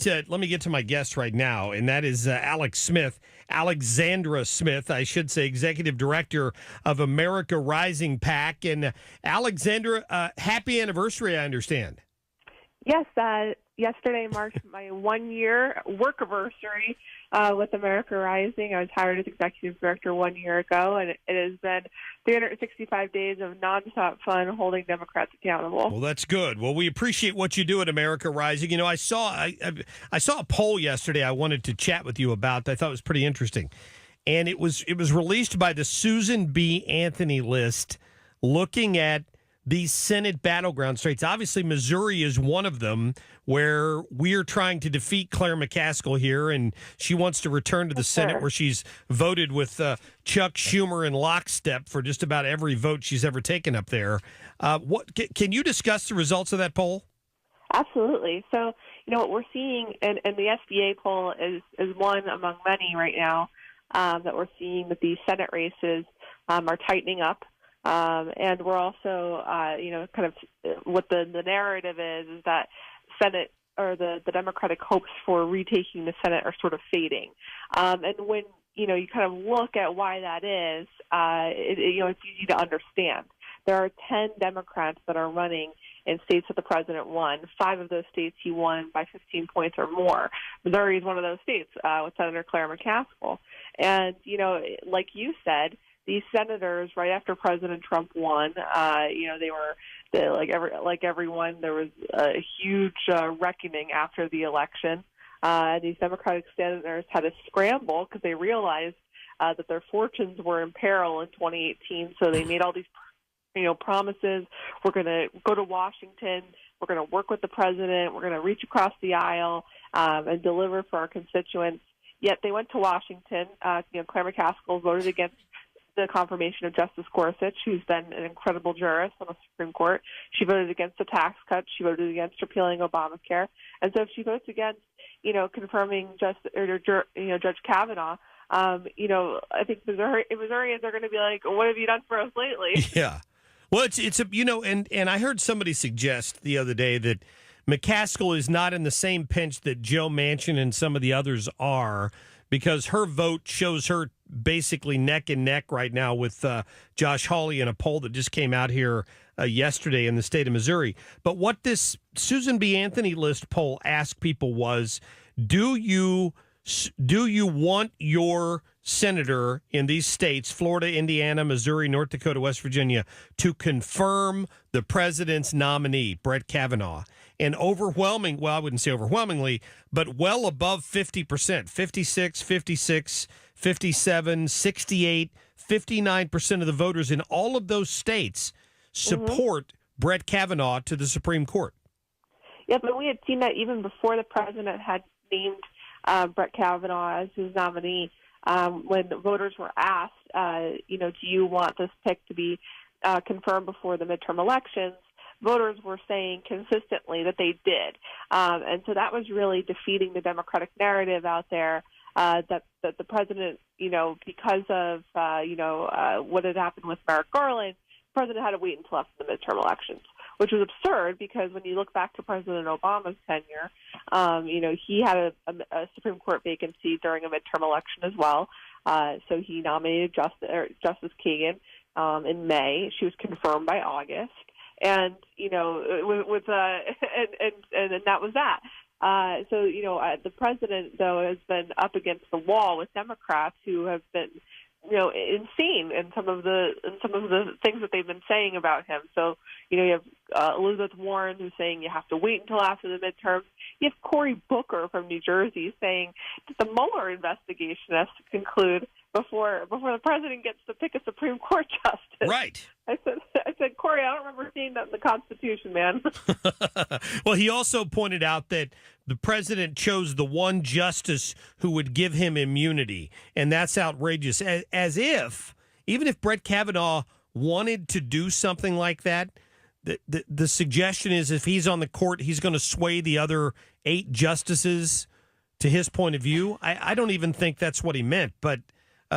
to my guest right now, and that is Alexandra Smith, I should say, Executive Director of America Rising PAC. And Alexandra, happy anniversary, I understand. Yes, yesterday marked my 1-year work anniversary with America Rising. I was hired as Executive Director 1 year ago, and it has been 365 days of nonstop fun holding Democrats accountable. Well, that's good. Well, we appreciate what you do at America Rising. You know, I saw a poll yesterday I wanted to chat with you about that I thought was pretty interesting. And it was released by the Susan B. Anthony list looking at these Senate battleground states. Obviously, Missouri is one of them where we're trying to defeat Claire McCaskill here, and she wants to return to the Senate where she's voted with Chuck Schumer in lockstep for just about every vote she's ever taken up there. Can you discuss the results of that poll? Absolutely. So, what we're seeing, and the SBA poll is one among many right now, that we're seeing that these Senate races are tightening up. And we're also, kind of what the narrative is that Senate or the Democratic hopes for retaking the Senate are sort of fading. And when, you kind of look at why that is, it's easy to understand. There are 10 Democrats that are running in states that the president won. 5 of those states he won by 15 points or more. Missouri is one of those states with Senator Claire McCaskill. And, like you said, these senators, right after President Trump won, they were like everyone. There was a huge reckoning after the election. These Democratic senators had to scramble because they realized that their fortunes were in peril in 2018. So they made all these, promises. We're going to go to Washington. We're going to work with the president. We're going to reach across the aisle and deliver for our constituents. Yet they went to Washington. Claire McCaskill voted against the confirmation of Justice Gorsuch, who's been an incredible jurist on the Supreme Court. She voted against the tax cuts. She voted against repealing Obamacare. And so if she votes against, confirming Judge Kavanaugh, I think Missourians are going to be like, what have you done for us lately? Yeah. Well, and I heard somebody suggest the other day that McCaskill is not in the same pinch that Joe Manchin and some of the others are, because her vote shows her basically neck and neck right now with Josh Hawley in a poll that just came out here yesterday in the state of Missouri. But what this Susan B. Anthony list poll asked people was, do you want your senator in these states, Florida, Indiana, Missouri, North Dakota, West Virginia, to confirm the president's nominee, Brett Kavanaugh? And overwhelming, well, I wouldn't say overwhelmingly, but well above 50%, 56, 56, 57, 68, 59% of the voters in all of those states support Brett Kavanaugh to the Supreme Court. Yeah, but we had seen that even before the president had named Brett Kavanaugh as his nominee. When the voters were asked, do you want this pick to be confirmed before the midterm elections, voters were saying consistently that they did. And so that was really defeating the Democratic narrative out there that the president, because of, what had happened with Merrick Garland, the president had to wait until after the midterm elections, which was absurd because when you look back to President Obama's tenure, he had a Supreme Court vacancy during a midterm election as well. So he nominated Justice Kagan in May. She was confirmed by August. And, and that was that. The president, though, has been up against the wall with Democrats who have been, insane in some of the things that they've been saying about him. So, you have Elizabeth Warren who's saying you have to wait until after the midterms. You have Cory Booker from New Jersey saying that the Mueller investigation has to conclude before the president gets to pick a Supreme Court justice. Right. I said, Cory, I don't remember seeing that in the Constitution, man. Well, he also pointed out that the president chose the one justice who would give him immunity, and that's outrageous. As if, even if Brett Kavanaugh wanted to do something like that, the suggestion is if he's on the court, he's going to sway the other 8 justices to his point of view. I don't even think that's what he meant, but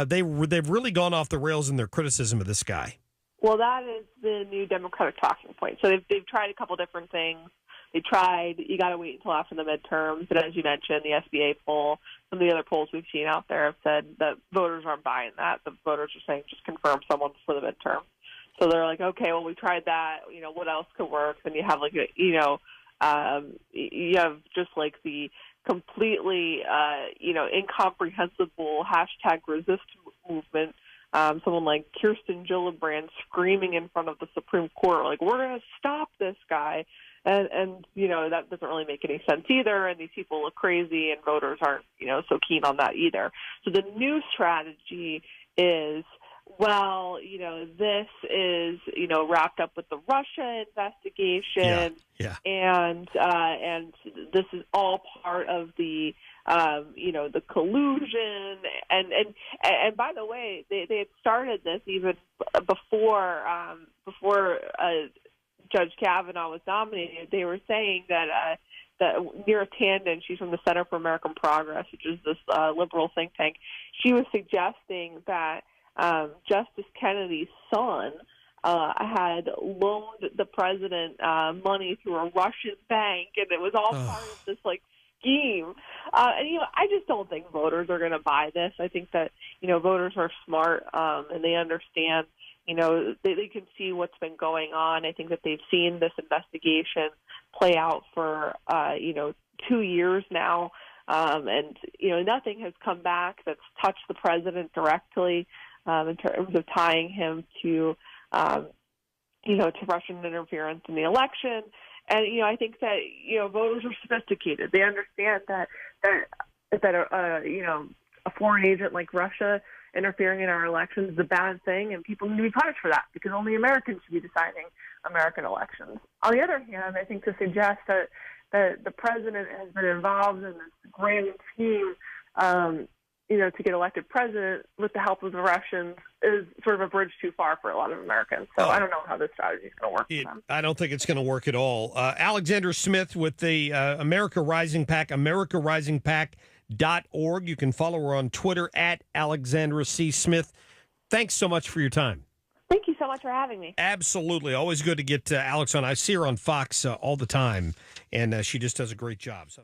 they've really gone off the rails in their criticism of this guy. Well, that is the new Democratic talking point. So they've tried a couple different things. they tried. You got to wait until after the midterms. But as you mentioned, the SBA poll, some of the other polls we've seen out there have said that voters aren't buying that. The voters are saying just confirm someone for the midterm. So they're like, okay, well, we tried that. What else could work? And you have you have just like the completely, incomprehensible #resist movement. Someone like Kirsten Gillibrand screaming in front of the Supreme Court, like, we're going to stop this guy. And that doesn't really make any sense either. And these people look crazy, and voters aren't, so keen on that either. So the new strategy is, well, this is, wrapped up with the Russia investigation. Yeah. And this is all part of the, the collusion. And by the way, they had started this even before Judge Kavanaugh was nominated. They were saying that Neera Tanden, she's from the Center for American Progress, which is this liberal think tank, she was suggesting that Justice Kennedy's son had loaned the president money through a Russian bank, and it was all part of this scheme. And I just don't think voters are going to buy this. I think that voters are smart and they understand. They can see what's been going on. I think that they've seen this investigation play out for 2 years now, and nothing has come back that's touched the president directly in terms of tying him to to Russian interference in the election. And I think that voters are sophisticated. They understand that a foreign agent like Russia interfering in our elections is a bad thing, and people need to be punished for that because only Americans should be deciding American elections. On the other hand, I think to suggest that the president has been involved in this grand scheme, to get elected president with the help of the Russians is sort of a bridge too far for a lot of Americans. So I don't know how this strategy is going to work for them. I don't think it's going to work at all. Alexandra Smith with the America Rising PAC, AmericaRisingPAC.org. You can follow her on Twitter at Alexandra C. Smith. Thanks so much for your time. Thank you so much for having me. Absolutely. Always good to get Alex on. I see her on Fox all the time, and she just does a great job. So.